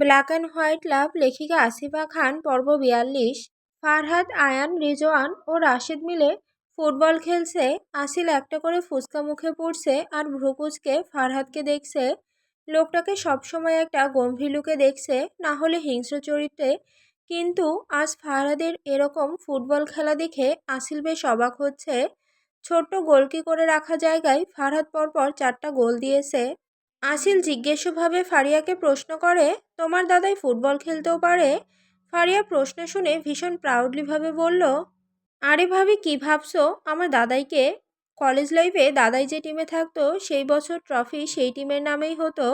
Black and white লাভ লেখিকা আসিফা খান পর্ব 42। ফারহাদ, আয়ান, রিজওয়ান ও রাশেদ মিলে ফুটবল খেলছে। আসিল একটা করে ফুচকা মুখে পড়ছে আর ভ্রুকুচকে ফারহাদকে দেখছে। লোকটাকে সবসময় একটা গম্ভীর লুকে দেখছে, না হলে হিংস্র চরিত্রে। কিন্তু আজ ফারহাদের এরকম ফুটবল খেলা দেখে আসিল বেশ অবাক হচ্ছে। ছোট্ট গোলকি করে রাখা জায়গায় ফারহাদ পরপর 4টা গোল দিয়েছে। আসিল জিজ্ঞাসুভাবে ফারিয়াকে প্রশ্ন করে, তোমার দাদাই ফুটবল খেলতেও পারে? ফারিয়া প্রশ্ন শুনে ভীষণ প্রাউডলিভাবে বলল, আরে ভাবি, কি ভাবছো? আমার দাদাইকে কলেজ লাইফে দাদাই যে টিমে থাকতো সেই বছর ট্রফি সেই টিমের নামেই হতো।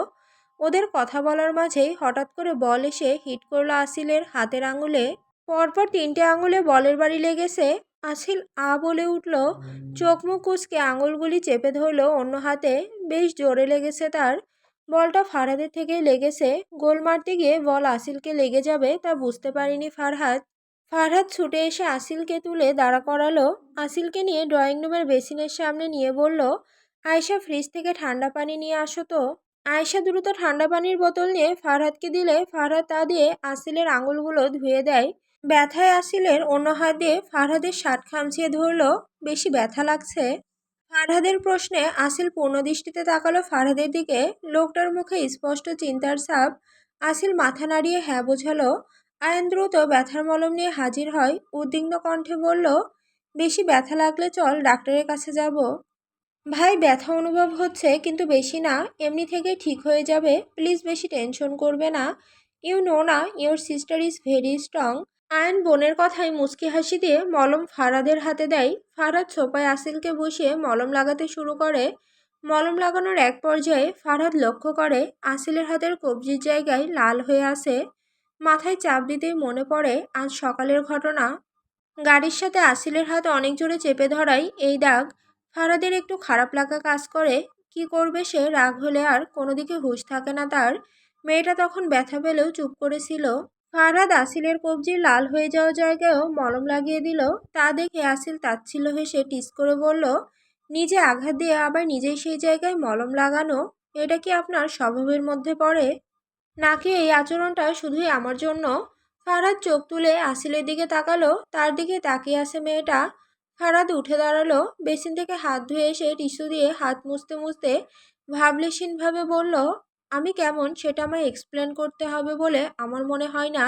ওদের কথা বলার মাঝেই হঠাৎ করে বল এসে হিট করলো আসিলের হাতের আঙুলে। পরপর 3টে আঙুলে বলের বাড়ি লেগেছে। আসিল বলে উঠল। চোখ মুখ কুঁচকে আঙুলগুলি চেপে ধরলো অন্য হাতে। বেশ জোরে লেগেছে তার। বলটা ফারহাদের থেকেই লেগেছে। গোল মারতে গিয়ে বল আসিলকে লেগে যাবে তা বুঝতে পারেনি ফারহাদ। ফারহাদ ছুটে এসে আসিলকে তুলে দাঁড়া করালো। আসিলকে নিয়ে ড্রয়িং রুমের বেসিনের সামনে নিয়ে বলল, আয়েশা, ফ্রিজ থেকে ঠান্ডা পানি নিয়ে আসো তো। আয়েশা দ্রুত ঠান্ডা পানির বোতল নিয়ে ফারহাদকে দিলে ফারহাদ তা দিয়ে আসিলের আঙুলগুলো ধুয়ে দেয়। ব্যথায় আসিলের অন্য হাত দিয়ে ফারহাদের শার্ট খামচিয়ে ধরল। বেশি ব্যথা লাগছে? ফারহাদের প্রশ্নে আসিল পূর্ণদৃষ্টিতে তাকালো ফারহাদের দিকে। লোকটার মুখে স্পষ্ট চিন্তার ছাপ। আসিল মাথা নাড়িয়ে হ্যাঁ বোঝালো। আয়ান দ্রুত ব্যথার মলম নিয়ে হাজির হয়। উদ্বিগ্ন কণ্ঠে বলল, বেশি ব্যথা লাগলে চল, ডাক্তারের কাছে যাব। ভাই, ব্যথা অনুভব হচ্ছে কিন্তু বেশি না, এমনি থেকে ঠিক হয়ে যাবে। প্লিজ বেশি টেনশন করবে না। ইউ নো না, your sister is very strong. Ayan বোনের কথায় মুচকি হাসি দিয়ে মলম ফারহাদের হাতে দেয়। ফারহাদ সোফায় আসিলকে বসিয়ে মলম লাগাতে শুরু করে। মলম লাগানোর এক পর্যায়ে ফারহাদ লক্ষ্য করে আসিলের হাতের কবজির জায়গায় লাল হয়ে আসে। মাথায় চাপ দিতেই মনে পড়ে আজ সকালের ঘটনা। গাড়ির সাথে আসিলের হাত অনেক জোরে চেপে ধরাই এই দাগ। ফারহাদের একটু খারাপ লাগা কাজ করে। কি করবে সে? রাগ হলে আর কোনো দিকে হুঁশ থাকে না তার। মেয়েটা তখন ব্যথা পেলেও চুপ করেছিল। ফারহাদ আসিলের কবজির লাল হয়ে যাওয়া জায়গায়ও মলম লাগিয়ে দিল। তা দেখে আসিল তাচ্ছিল্য হেসে টিস করে বলল, নিজে আঘাত দিয়ে আবার নিজেই সেই জায়গায় মলম লাগানো, এটা কি আপনার স্বভাবের মধ্যে পড়ে? নাকি এই আচরণটা শুধুই আমার জন্য? ফারহাদ চোখ তুলে আসিলের দিকে তাকালো। তার দিকে তাকিয়ে আছে মেয়েটা। ফারহাদ উঠে দাঁড়ালো। বেসিন থেকে হাত ধুয়ে এসে টিস্যু দিয়ে হাত মুছতে মুছতে ভাবলেশীনভাবে বলল, আমি কেমন সেটা আমায় এক্সপ্লেন করতে হবে বলে আমার মনে হয় না।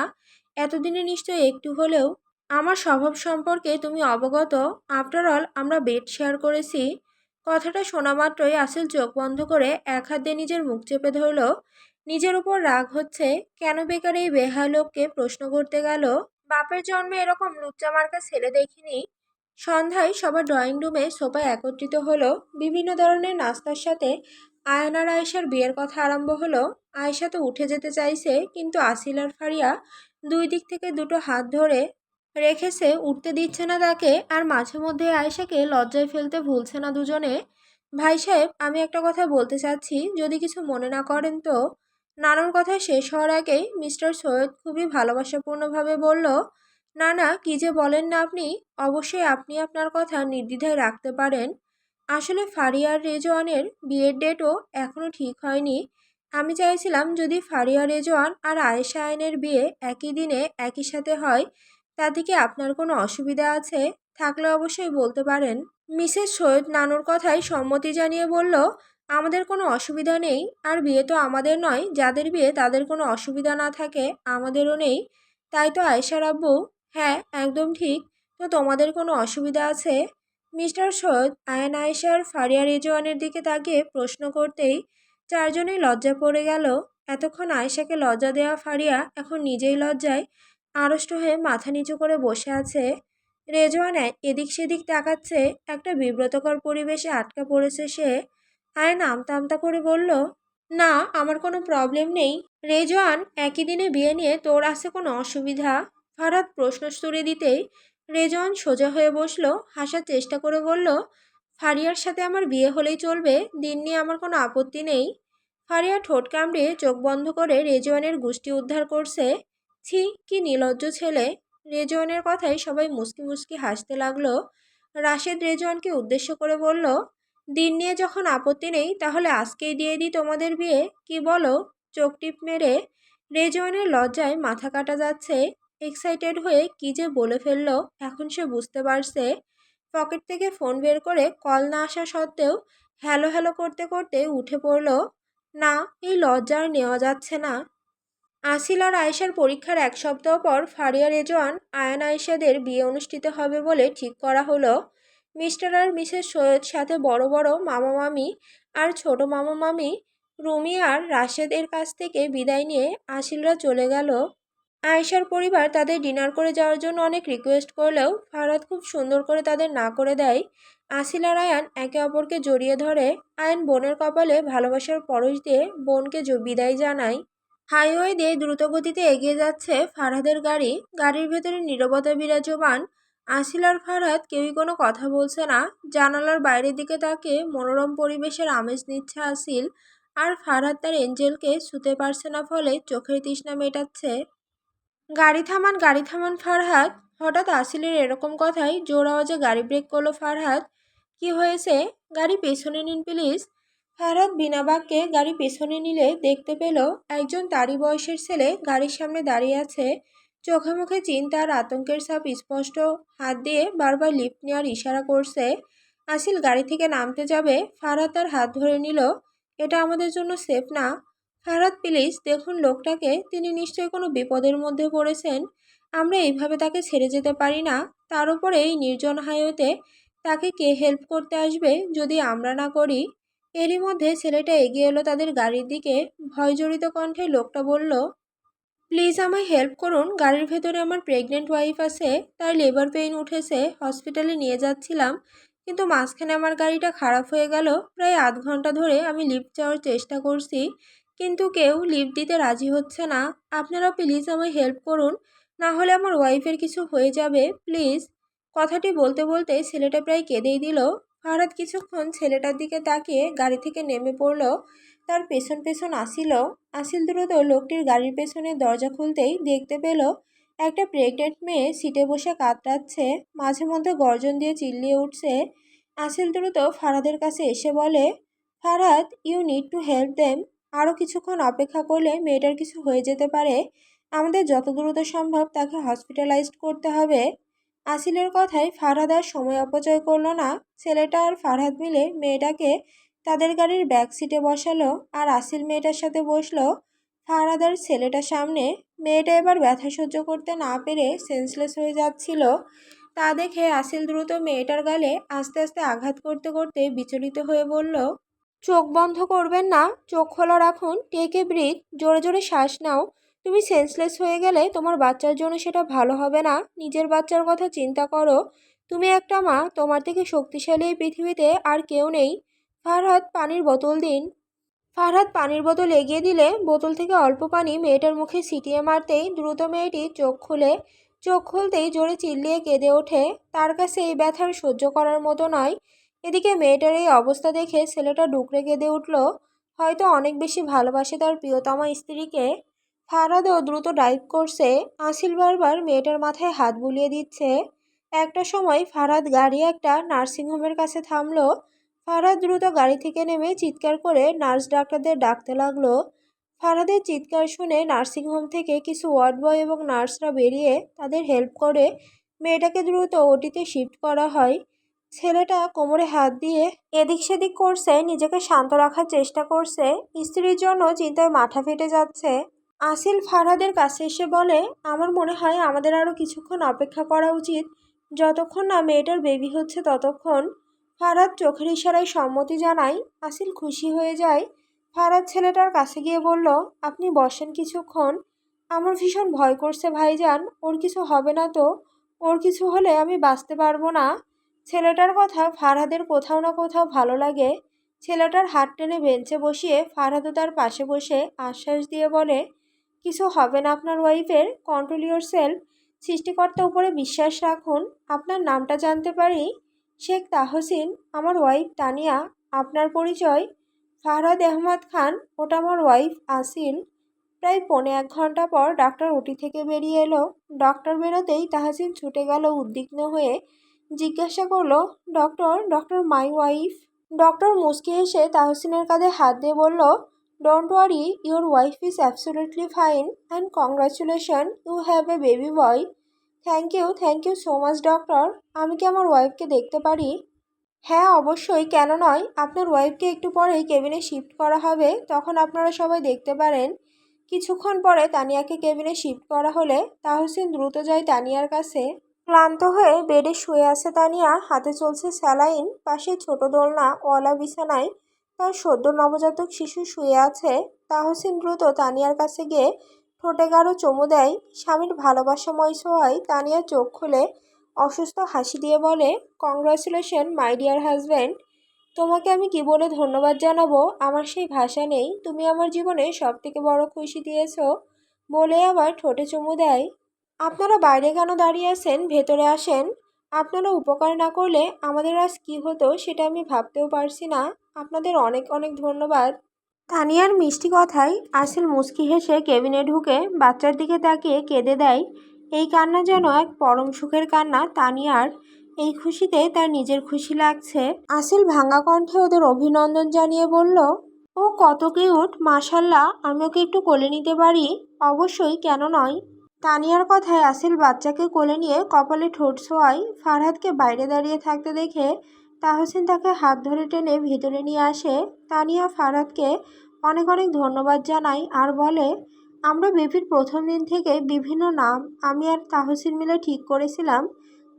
এতদিনে নিশ্চয়ই একটু হলেও আমার স্বভাব সম্পর্কে তুমি অবগত। আফটার অল, আমরা বেড শেয়ার করেছি। কথাটা শোনা মাত্রই আসিল চোখ বন্ধ করে এক হাত দিয়ে নিজের মুখ চেপে ধরল। নিজের উপর রাগ হচ্ছে। কেন বেকার এই বেহায়া লোককে প্রশ্ন করতে গেল? বাপের জন্মে এরকম লুচ্চা মার্কা ছেলে দেখিনি। সন্ধ্যায় সবার ড্রয়িং রুমে সোফায় একত্রিত হলো। বিভিন্ন ধরনের নাস্তার সাথে আয়ান আর আয়েশার বিয়ের কথা আরম্ভ হলো। আয়েশা তো উঠে যেতে চাইছে, কিন্তু আসিল আর ফারিয়া দুই দিক থেকে দুটো হাত ধরে রেখেছে, উঠতে দিচ্ছে না তাকে। আর মাঝে মধ্যে আয়েশাকে লজ্জায় ফেলতে ভুলছে না দুজনে। ভাই সাহেব, আমি একটা কথা বলতে চাচ্ছি, যদি কিছু মনে না করেন তো। নানুর কথা শেষ হওয়ার আগেই মিস্টার সৈয়দ খুবই ভালোবাসাপূর্ণভাবে বলল, না না, কি যে বলেন না আপনি। অবশ্যই আপনি আপনার কথা নির্দ্বিধায় রাখতে পারেন। আসলে ফারিয়া আর রেজওয়ানের বিয়ের ডেটও এখনও ঠিক হয়নি। আমি চাইছিলাম যদি ফারিয়া, রেজওয়ান আর আয়েশা আয়নের বিয়ে একই দিনে একই সাথে হয়, তাতে কি আপনার কোনো অসুবিধা আছে? থাকলে অবশ্যই বলতে পারেন। মিসেস সৈয়দ নানুর কথায় সম্মতি জানিয়ে বলল, আমাদের কোনো অসুবিধা নেই। আর বিয়ে তো আমাদের নয়, যাদের বিয়ে তাদের কোনো অসুবিধা না থাকে আমাদেরও নেই। তাই তো আয়েশার আব্বু? হ্যাঁ, একদম ঠিক। তো তোমাদের কোনো অসুবিধা আছে? মিস্টার সৈয়দ আয়ান, আয়েশার, ফারিয়া, রেজওয়ানের দিকে তাকিয়ে প্রশ্ন করতেই চারজনেই লজ্জা পড়ে গেল। এতক্ষণ আয়েশাকে লজ্জা দেওয়া ফারিয়া এখন নিজেই লজ্জায় আড়ষ্ট হয়ে মাথা নিচু করে বসে আছে। রেজওয়ান এদিক সেদিক তাকাচ্ছে। একটা বিব্রতকর পরিবেশে আটকা পড়েছে সে। আয়ান আমতা আমতা করে বলল, না, আমার কোনো প্রবলেম নেই। রেজওয়ান, একই দিনে বিয়ে নিয়ে তোর আছে কোনো অসুবিধা? ফারহাদ প্রশ্ন ছুড়ে দিতেই রেজওয়ান সোজা হয়ে বসলো। হাসার চেষ্টা করে বলল, ফারিয়ার সাথে আমার বিয়ে হলেই চলবে, দিন নিয়ে আমার কোনো আপত্তি নেই। ফারিয়া ঠোঁট কামড়ে চোখ বন্ধ করে রেজওয়ানের গুষ্টি উদ্ধার করছে। ছি, কি নির্লজ্জ ছেলে। রেজওয়ানের কথায় সবাই মুচকি মুচকি হাসতে লাগলো। রাশেদ রেজওয়ানকে উদ্দেশ্য করে বলল, দিন নিয়ে যখন আপত্তি নেই, তাহলে আজকেই দিয়ে দিই তোমাদের বিয়ে, কি বলো? চোখ টিপ মেরে রেজওয়ানের লজ্জায় মাথা কাটা যাচ্ছে। এক্সাইটেড হয়ে কি যে বলে ফেললো এখন সে বুঝতে পারছে। পকেট থেকে ফোন বের করে কল না আসা সত্ত্বেও হ্যালো হ্যালো করতে করতে উঠে পড়ল। না, এই লজ্জা আর নেওয়া যাচ্ছে না। আসিল আর আয়েশার পরীক্ষার এক সপ্তাহ পর ফারিয়া, রেজওয়ান, আয়ান আয়েশাদের বিয়ে অনুষ্ঠিত হবে বলে ঠিক করা হলো। মিস্টার আর মিসেস সৈয়দ সাথে বড় বড় মামা মামি আর ছোট মামা মামি রুমি আর রাশেদের কাছ থেকে বিদায় নিয়ে আসিলরা চলে গেল। আয়েশার পরিবার তাদের ডিনার করে যাওয়ার জন্য অনেক রিকোয়েস্ট করলেও ফারহাদ খুব সুন্দর করে তাদের না করে দেয়। আসিল আর আয়ান একে অপরকে জড়িয়ে ধরে। আয়ান বোনের কপালে ভালোবাসার পরশ দিয়ে বোনকে বিদায় জানায়। হাইওয়ে দিয়ে দ্রুতগতিতে এগিয়ে যাচ্ছে ফারহাদের গাড়ি। গাড়ির ভেতরে নীরবতা বিরাজমান। আসিল আর ফারহাদ কেউই কোনো কথা বলছে না। জানালার বাইরের দিকে তাকিয়ে মনোরম পরিবেশের আমেজ নিচ্ছে আসিল। আর ফারহাদ তার এঞ্জেলকে ছুতে পারছে না ফলে চোখের তৃষ্ণা মেটাচ্ছে। গাড়ি থামান ফারহাদ। হঠাৎ আসিলের এরকম কথায় জোর আওয়াজে গাড়ি ব্রেক করলো ফারহাদ। কি হয়েছে? গাড়ি পেছনে নিন প্লিজ। ফারহাদ বিনা বাক্যে গাড়ি পেছনে নিলে দেখতে পেল একজন তারই বয়সের ছেলে গাড়ির সামনে দাঁড়িয়ে আছে। চোখে মুখে চিন্তা আর আতঙ্কের ছাপ স্পষ্ট। হাত দিয়ে বারবার লিফট নেওয়ার ইশারা করছে। আসিল গাড়ি থেকে নামতে যাবে, ফারহাদ তার হাত ধরে নিল। এটা আমাদের জন্য সেফ না। ফারহাদ প্লিজ দেখুন লোকটাকে, তিনি নিশ্চয়ই কোনো বিপদের মধ্যে পড়েছেন। আমরা এইভাবে তাকে ছেড়ে যেতে পারি না। তার উপরে এই নির্জন হাইওয়েতে তাকে কে হেল্প করতে আসবে যদি আমরা না করি? এরই মধ্যে ছেলেটা এগিয়ে এলো তাদের গাড়ির দিকে। ভয়জড়িত কণ্ঠে লোকটা বলল, প্লিজ আমায় হেল্প করুন। গাড়ির ভেতরে আমার প্রেগনেন্ট ওয়াইফ আছে, তার লেবার পেইন উঠেছে, হসপিটালে নিয়ে যাচ্ছিলাম, কিন্তু মাঝখানে আমার গাড়িটা খারাপ হয়ে গেল। প্রায় আধ ঘন্টা ধরে আমি লিফট যাওয়ার চেষ্টা করছি, কিন্তু কেউ লিফট দিতে রাজি হচ্ছে না। আপনারা প্লিজ আমায় হেল্প করুন, না হলে আমার ওয়াইফের কিছু হয়ে যাবে প্লিজ। কথাটি বলতে বলতে ছেলেটা প্রায় কেঁদেই দিল। ফারহাদ কিছুক্ষণ ছেলেটার দিকে তাকিয়ে গাড়ি থেকে নেমে পড়ল। তার পেছন পেছন আসিল দ্রুত লোকটির গাড়ির পেছনের দরজা খুলতেই দেখতে পেল একটা প্রেগনেন্ট মেয়ে সিটে বসে কাতরাচ্ছে, মাঝে মধ্যে গর্জন দিয়ে চিল্লিয়ে উঠছে। আসিল দ্রুত ফারহাদের কাছে এসে বলে, Farhad, you need to help them. আরও কিছুক্ষণ অপেক্ষা করলে মেয়েটার কিছু হয়ে যেতে পারে। আমাদের যত দ্রুত সম্ভব তাকে হসপিটালাইজড করতে হবে। আসিলের কথায় ফারহাদ আর সময় অপচয় করলো না। ছেলেটা আর ফারহাদ মিলে মেয়েটাকে তাদের গাড়ির ব্যাক সিটে বসালো আর আসিল মেয়েটার সাথে বসলো। ফারহাদ আর ছেলেটার সামনে। মেয়েটা এবার ব্যথা সহ্য করতে না পেরে সেন্সলেস হয়ে যাচ্ছিল। তা দেখে আসিল দ্রুত মেয়েটার গালে আস্তে আস্তে আঘাত করতে করতে বিচলিত হয়ে বলল, চোখ বন্ধ করবেন না, চোখ খোলা রাখুন, টেক এ ব্রিথ, জোরে জোরে শ্বাস নাও। তুমি সেন্সলেস হয়ে গেলে তোমার বাচ্চার জন্য সেটা ভালো হবে না। নিজের বাচ্চার কথা চিন্তা করো। তুমি একটা মা, তোমার থেকে শক্তিশালী এই পৃথিবীতে আর কেউ নেই। ফারহাদ, পানির বোতল দিন। ফারহাদ পানির বোতল এগিয়ে দিলে বোতল থেকে অল্প পানি মেয়েটার মুখে ছিটিয়ে মারতেই দ্রুত মেয়েটি চোখ খুলে। চোখ খুলতেই জোরে চিল্লিয়ে কেঁদে ওঠে। তার কাছে এই ব্যথার সহ্য করার মতো নয়। এদিকে মেয়েটার এই অবস্থা দেখে ছেলেটা ডুকরে কেঁদে উঠল। হয়তো অনেক বেশি ভালোবাসে তার প্রিয়তমা স্ত্রীকে। ফারহাদও দ্রুত ড্রাইভ করছে। আসিল বারবার মেয়েটার মাথায় হাত বুলিয়ে দিচ্ছে। একটা সময় ফারহাদ গাড়ি একটা নার্সিংহোমের কাছে থামলো। ফারহাদ দ্রুত গাড়ি থেকে নেমে চিৎকার করে নার্স ডাক্তারদের ডাকতে লাগলো। ফারহাদের চিৎকার শুনে নার্সিংহোম থেকে কিছু ওয়ার্ড বয় এবং নার্সরা বেরিয়ে তাদের হেল্প করে মেয়েটাকে দ্রুত ওটিতে শিফট করা হয়। ছেলেটা কোমরে হাত দিয়ে এদিক সেদিক করছে, নিজেকে শান্ত রাখার চেষ্টা করছে। স্ত্রীর জন্য চিন্তায় মাথা ফেটে যাচ্ছে। আসিল ফারহাদের কাছে এসে বলে, আমার মনে হয় আমাদের আরও কিছুক্ষণ অপেক্ষা করা উচিত, যতক্ষণ না মেয়েটার বেবি হচ্ছে ততক্ষণ। ফারহাদ চোখের ইশারায় সম্মতি জানায়। আসিল খুশি হয়ে যায়। ফারহাদ ছেলেটার কাছে গিয়ে বলল, আপনি বসেন কিছুক্ষণ। আমার ভীষণ ভয় করছে ভাইজান, ওর কিছু হবে না তো? ওর কিছু হলে আমি বাঁচতে পারবো না। ছেলেটার কথা ফারহাদের কোথাও না কোথাও ভালো লাগে। ছেলেটার হাত টেনে বেঞ্চে বসিয়ে ফারহাদও তার পাশে বসে আশ্বাস দিয়ে বলে, কিছু হবে না আপনার ওয়াইফের, কন্ট্রোল ইউর সেলফ, সৃষ্টিকর্তার উপরে বিশ্বাস রাখুন। আপনার নামটা জানতে পারি? শেখ তাহসিন। আমার ওয়াইফ তানিয়া। আপনার পরিচয়? ফারহাদ আহমদ খান। ওটা আমার ওয়াইফ আসিল। প্রায় 1.25 ঘন্টা পর ডাক্তার ওটি থেকে বেরিয়ে এলো। ডক্টর বেরোতেই তাহসিন ছুটে গেল উদ্বিগ্ন হয়ে। জিজ্ঞাসা করলো, doctor, doctor my wife? Doctor মুচকি হেসে তাহসিনের কাঁধে হাত দিয়ে বলল, Don't worry, your wife is absolutely fine and congratulations, you have a baby boy. Thank you so much doctor. আমি কি আমার ওয়াইফকে দেখতে পারি? হ্যাঁ অবশ্যই, কেন নয়। আপনার ওয়াইফকে একটু পরেই কেবিনে শিফট করা হবে, তখন আপনারা সবাই দেখতে পারেন। কিছুক্ষণ পরে তানিয়াকে কেবিনে শিফট করা হলে তাহসিন দ্রুত যায় তানিয়ার কাছে। ক্লান্ত হয়ে বেডে শুয়ে আছে তানিয়া, হাতে চলছে স্যালাইন, পাশে ছোট দোলনা ওয়ালা বিছানায় তার সদ্য নবজাতক শিশু শুয়ে আছে। তাহসিন দ্রুত তানিয়ার কাছে গিয়ে ঠোঁটে গাঢ় চুমু দেয়। স্বামীর ভালোবাসাময় ছোঁয়ায় তানিয়া চোখ খুলে অসুস্থ হাসি দিয়ে বলে, কংগ্রাচুলেশন মাই ডিয়ার হাজব্যান্ড। তোমাকে আমি কি বলে ধন্যবাদ জানাবো, আমার সেই ভাষা নেই। তুমি আমার জীবনে সব থেকে বড় খুশি দিয়েছো। বলে আবার ঠোঁটে চুমু দেয়। আপনারা বাইরে কেন দাঁড়িয়ে আছেন, ভেতরে আসেন। আপনারা উপকার না করলে আমাদের আজ কী হতো সেটা আমি ভাবতেও পারছি না। আপনাদের অনেক অনেক ধন্যবাদ। তানিয়ার মিষ্টি কথায় আসিল মুচকি হেসে কেবিনে ঢুকে বাচ্চার দিকে তাকিয়ে কেঁদে দেয়। এই কান্না যেন এক পরম সুখের কান্না তানিয়ার। এই খুশিতে তার নিজের খুশি লাগছে। আসিল ভাঙা কণ্ঠে ওদের অভিনন্দন জানিয়ে বলল, ও কত কিউট, মাশাল্লাহ, আমি ওকে একটু কোলে নিতে পারি? অবশ্যই, কেন নয়। তানিয়ার কথায় আসিল বাচ্চাকে কোলে নিয়ে কপালে ঠোঁট ছোঁয়ায়। ফারহাদকে বাইরে দাঁড়িয়ে থাকতে দেখে তাহসিন তাকে হাত ধরে টেনে ভিতরে নিয়ে আসে। তানিয়া ফারহাদকে অনেক অনেক ধন্যবাদ জানায় আর বলে, আমরা বেবির প্রথম দিন থেকে বিভিন্ন নাম আমি আর তাহসিন মিলে ঠিক করেছিলাম,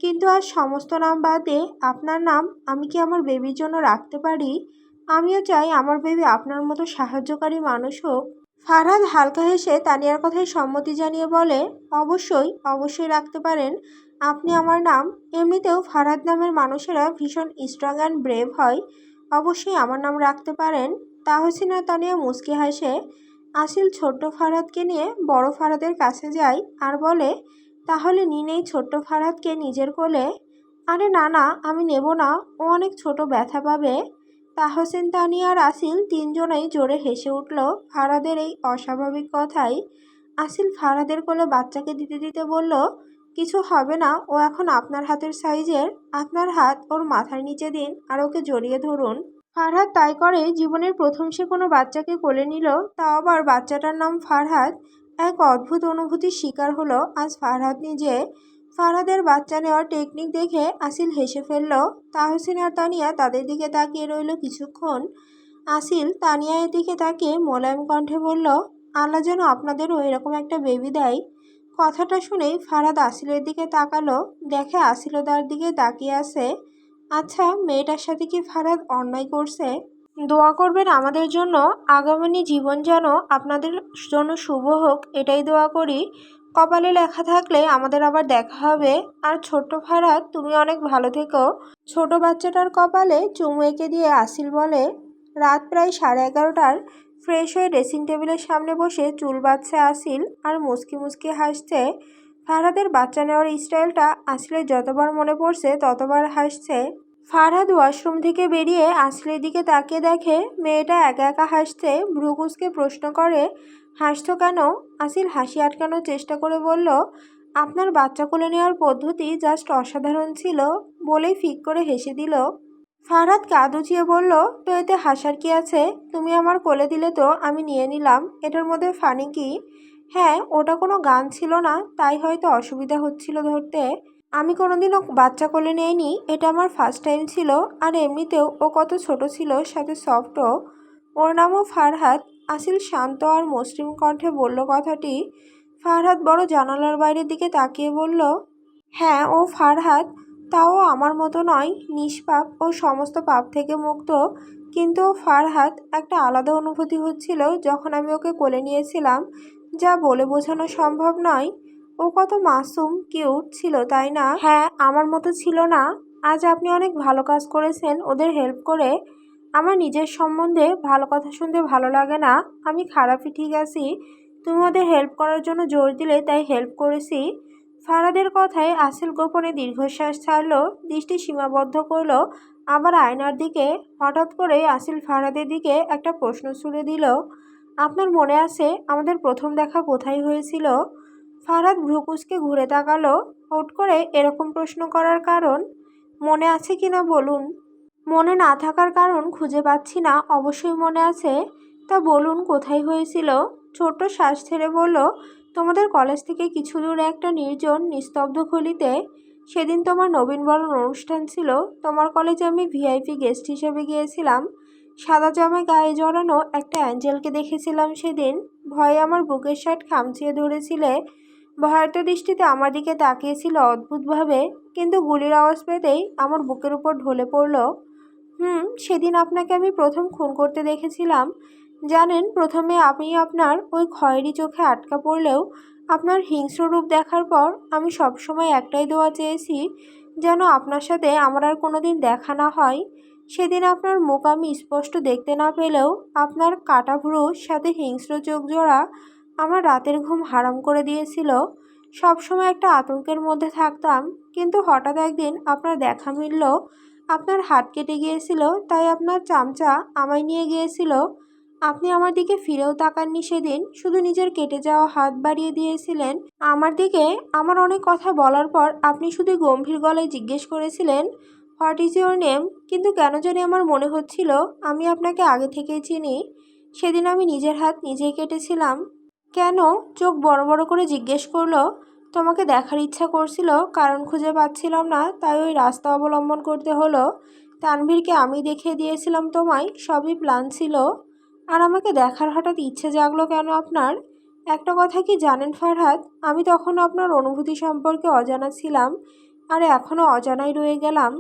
কিন্তু আজ সমস্ত নাম বাদে আপনার নাম আমি কি আমার বেবির জন্য রাখতে পারি? আমিও চাই আমার বেবি আপনার মতো সাহায্যকারী মানুষ হোক। ফারহাদ হালকা হেসে তানিয়ার কথায় সম্মতি জানিয়ে বলে, অবশ্যই অবশ্যই রাখতে পারেন। আপনি আমার নাম, এমনিতেও ফারহাদ নামের মানুষেরা ভীষণ স্ট্রং অ্যান্ড ব্রেভ হয়, অবশ্যই আমার নাম রাখতে পারেন। তাহসিন আর তানিয়া মুচকি হাসে। আসিল ছোট্ট ফারহাদকে নিয়ে বড় ফারহাদের কাছে যায় আর বলে, তাহলে নিন এই ছোট্ট ফারহাদকে নিজের কোলে। আরে না না, আমি নেব না, ও অনেক ছোট, ব্যথা পাবে। তাহসিন, তানিয়া আর আসিল তিনজনেই জোরে হেসে উঠল ফারহাদের এই অস্বাভাবিক কথায়। আসিল ফারহাদের কোলে বাচ্চাকে দিতে দিতে বলল, কিছু হবে না, ও এখন আপনার হাতের সাইজের। আপনার হাত ওর মাথার নিচে দিন আর ওকে জড়িয়ে ধরুন। ফারহাদ তাই করে। জীবনের প্রথম সে কোনো বাচ্চাকে কোলে নিল, তাও আবার বাচ্চাটার নাম ফারহাদ। এক অদ্ভুত অনুভূতির শিকার হলো আজ ফারহাদ নিজে। ফারহাদের বাচ্চা নেওয়ার টেকনিক দেখে আসিল হেসে ফেলল। তাহসিন আর তানিয়া তাদের দিকে তাকিয়ে রইল কিছুক্ষণ। আসিল তানিয়ার দিকে তাকিয়ে মোলায়েম কণ্ঠে বলল, আল্লাহ যেন আপনাদেরও এরকম একটা বেবি দেয়। কথাটা শুনেই ফারহাদ আসিলের দিকে তাকালো, দেখে আসিলও তার দিকে তাকিয়ে আছে। আচ্ছা, মেয়েটার সাথে কি ফারহাদ অন্যায় করছে? দোয়া করবেন আমাদের জন্য, আগামী জীবন যেন আপনাদের জন্য শুভ হোক, এটাই দোয়া করি। কপালে লেখা থাকলে আমাদের আবার দেখা হবে। আর ছোট্ট ফারহাদ, তুমি অনেক ভালো থেকো। ছোট বাচ্চাটার কপালে চুমু এঁকে দিয়ে আসিল বলে। রাত প্রায় 11:30টার। ফ্রেশ হয়ে ড্রেসিং টেবিলের সামনে বসে চুল বাঁধছে আসিল আর মুচকি মুচকি হাসছে। ফারহাদের বাচ্চা নেওয়ার স্টাইলটা আসিলের যতবার মনে পড়ছে ততবার হাসছে। ফারহাদ ওয়াশরুম থেকে বেরিয়ে আসিলের দিকে তাকিয়ে দেখে মেয়েটা একা একা হাসছে। ভ্রু কুঁচকে প্রশ্ন করে, হাসছো কেন? আসিল হাসি আটকানোর চেষ্টা করে বলল, আপনার বাচ্চা কোলে নেওয়ার পদ্ধতি জাস্ট অসাধারণ ছিল। বলেই ফিক করে হেসে দিল। ফারহাদ কাঁধ উঁচিয়ে বলল, তো এতে হাসার কি আছে? তুমি আমার কোলে দিলে তো আমি নিয়ে নিলাম, এটার মধ্যে ফানি কি? হ্যাঁ, ওটা কোনো গান ছিল না, তাই হয়তো অসুবিধা হচ্ছিল ধরতে। আমি কোনোদিনও বাচ্চা কোলে নেইনি, এটা আমার ফার্স্ট টাইম ছিল। আর এমনিতেও ও কত ছোট ছিল, সাথে সফটও। ওর নামও ফারহাদ। আসিল শান্ত আর মসৃণ কণ্ঠে বলল কথাটি। ফারহাদ বড় জানালার বাইরের দিকে তাকিয়ে বলল, হ্যাঁ, ও ফারহাদ। তাও আমার মতো নয়, নিষ্পাপ ও সমস্ত পাপ থেকে মুক্ত। কিন্তু ও ফারহাদ। একটা আলাদা অনুভূতি হচ্ছিল যখন আমি ওকে কোলে নিয়েছিলাম, যা বলে বোঝানো সম্ভব নয়। ও কত মাসুম কিউট ছিল, তাই না? হ্যাঁ, আমার মতো ছিল না। আজ আপনি অনেক ভালো কাজ করেছেন ওদের হেল্প করে। আমার নিজের সম্বন্ধে ভালো কথা শুনতে ভালো লাগে না। আমি খারাপই, ঠিক আছি। তুমি ওদের হেল্প করার জন্য জোর দিলে, তাই হেল্প করেছি। ফারহাদের কথায় আসিল গোপনে দীর্ঘশ্বাস ছাড়ল, দৃষ্টি সীমাবদ্ধ করল আবার আয়নার দিকে। হঠাৎ করে আসিল ফারহাদের দিকে একটা প্রশ্ন ছুড়ে দিল, আপনার মনে আছে আমাদের প্রথম দেখা কোথায় হয়েছিল? ফারহাদ ভ্রু কুঁচকে ঘুরে তাকালো। হুট করে এরকম প্রশ্ন করার কারণ? মনে আছে কিনা বলুন। মনে না থাকার কারণ খুঁজে পাচ্ছি না, অবশ্যই মনে আছে। তা বলুন, কোথায় হয়েছিল? ছোট্ট শ্বাস ছেড়ে বলল, তোমাদের কলেজ থেকে কিছু দূরে একটা নির্জন নিস্তব্ধ গলিতে। সেদিন তোমার নবীনবরণ অনুষ্ঠান ছিল। তোমার কলেজে আমি ভিআইপি গেস্ট হিসেবে গিয়েছিলাম। সাদা জামা গায়ে জড়ানো একটা অ্যাঞ্জেলকে দেখেছিলাম সেদিন। ভয়ে আমার বুকের শার্ট খামচিয়ে ধরেছিলে। ভয়ার্ত দৃষ্টিতে আমার দিকে তাকিয়েছিল অদ্ভুতভাবে, কিন্তু গুলির আওয়াজ পেতেই আমার বুকের উপর ঢলে পড়ল। সেদিন আপনাকে আমি প্রথম খুন করতে দেখেছিলাম। জানেন, প্রথমে আমি আপনার ওই খয়েরি চোখে আটকা পড়লেও আপনার হিংস্র রূপ দেখার পর আমি সবসময় একটাই দোয়া চেয়েছি, যেন আপনার সাথে আমার আর কোনোদিন দেখা না হয়। সেদিন আপনার মুখ আমি স্পষ্ট দেখতে না পেলেও আপনার কাটা ভ্রুর সাথে হিংস্র চোখ জোড়া আমার রাতের ঘুম হারাম করে দিয়েছিল। সবসময় একটা আতঙ্কের মধ্যে থাকতাম, কিন্তু হঠাৎ একদিন আপনার দেখা মিলল। আপনার হাত কেটে গিয়েছিল, তাই আপনার চামচা আমায় নিয়ে গিয়েছিল। আপনি আমার দিকে ফিরেও তাকাননি সেদিন, শুধু নিজের কেটে যাওয়া হাত বাড়িয়ে দিয়েছিলেন আমার দিকে। আমার অনেক কথা বলার পর আপনি শুধু গম্ভীর গলায় জিজ্ঞেস করেছিলেন, হোয়াট ইজ ইউর নেম? কিন্তু কেন জানি আমার মনে হচ্ছিল আমি আপনাকে আগে থেকেই চিনি। সেদিন আমি নিজের হাত নিজেই কেটেছিলাম। কেন? চোখ বড় বড় করে জিজ্ঞেস করলো। তোমাকে দেখার ইচ্ছা করছিল, কারণ খুঁজে পাচ্ছিলাম না, তাই ওই রাস্তা অবলম্বন করতে হলো। তানভীরকে আমি দেখিয়ে দিয়েছিলাম তোমায়, সবই প্ল্যান ছিল। আর আমাকে দেখার হঠাৎ ইচ্ছে জাগলো কেন আপনার? একটা কথা কি জানেন ফারহাদ, আমি তখনও আপনার অনুভূতি সম্পর্কে অজানা ছিলাম, আর এখনও অজানাই রয়ে গেলাম।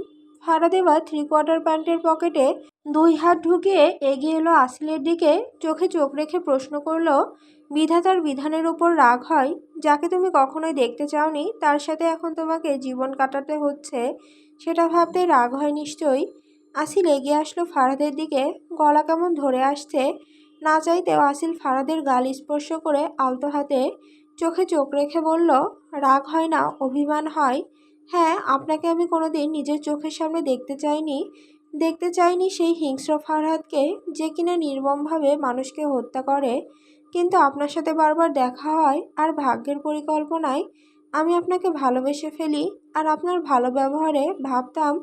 ফারহাদ এবার 3/4 প্যান্টের পকেটে 2 হাত ঢুকিয়ে এগিয়ে এলো আসিলের দিকে। চোখে চোখ রেখে প্রশ্ন করলো, বিধাতার বিধানের উপর রাগ হয়? যাকে তুমি কখনোই দেখতে চাওনি তার সাথে এখন তোমাকে জীবন কাটাতে হচ্ছে, সেটা ভাবতে রাগ হয় নিশ্চয়ই। আসিল এগিয়ে আসলো ফারহাদের দিকে, গলা কেমন ধরে আসছে। না চাইতেও আসিল ফারহাদের গাল স্পর্শ করে আলতো হাতে চোখে চোখ রেখে বলল, রাগ হয় না, অভিমান হয়। হ্যাঁ, আপনাকে আমি কোনোদিন নিজের চোখের সামনে দেখতে চাইনি সেই হিংস্র ফারহাদকে, যে কিনা নির্মমভাবে মানুষকে হত্যা করে। কিন্তু আপনার সাথে বারবার দেখা হয়, আর ভাগ্যের পরিকল্পনায় আমি আপনাকে ভালোবেসে ফেলি। আর আপনার ভালো ব্যবহারে ভাবতাম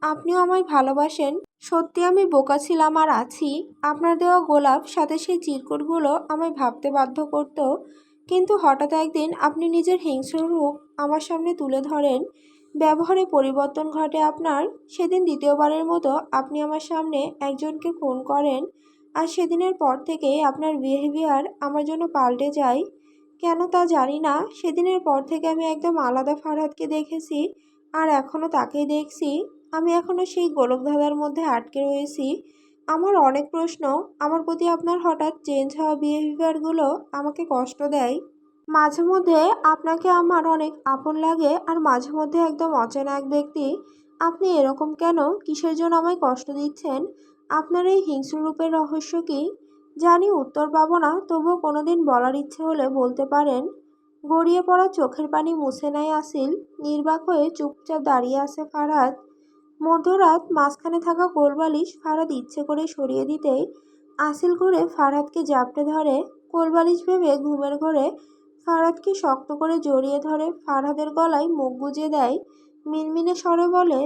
আপনিও আমায় ভালোবাসেন। সত্যি আমি বোকা ছিলাম আর আছি। আপনার দেওয়া গোলাপ সাথে সেই চিরকুটগুলো আমায় ভাবতে বাধ্য করত। কিন্তু হঠাৎ একদিন আপনি নিজের হিংস্র রূপ আমার সামনে তুলে ধরেন। ব্যবহারে পরিবর্তন ঘটে আপনার। সেদিন দ্বিতীয়বারের মতো আপনি আমার সামনে একজনকে খুন করেন, আর সেদিনের পর থেকে আপনার বিহেভিয়ার আমার জন্য পাল্টে যায়। কেন তা জানি না, সেদিনের পর থেকে আমি একদম আলাদা ফারহাদকে দেখেছি, আর এখনও তাকেই দেখছি। আমি এখনও সেই গোলকধাঁধার মধ্যে আটকে রয়েছি। আমার অনেক প্রশ্ন। আমার প্রতি আপনার হঠাৎ চেঞ্জ হওয়া বিহেভিয়ারগুলো আমাকে কষ্ট দেয়। মাঝে মধ্যে আপনাকে আমার অনেক আপন লাগে, আর মাঝে মধ্যে একদম অচেনা এক ব্যক্তি। আপনি এরকম কেন? কিসের জন্য আমায় কষ্ট দিচ্ছেন? আপনার এই হিংস্র রূপের রহস্য কি? জানি উত্তর পাবো না, তবুও কোনোদিন বলার ইচ্ছে হলে বলতে পারেন। গড়িয়ে পড়া চোখের পানি মুছে নেয় আসিল। নির্বাক হয়ে চুপচাপ দাঁড়িয়ে আছে ফারহাদ। মধ্যরাত, মাঝখানে থাকা কোলবালিশ ফারহাদ ইচ্ছে করে সরিয়ে দিতেই আসিল ঘুরে ফারহাদকে জাপটে ধরে। কোলবালিশ ভেবে ঘুমের ঘোরে ফারহাদকে শক্ত করে জড়িয়ে ধরে ফারহাদের গলায় মুখ গুজে দেয়। মিনমিনে স্বরে বলে,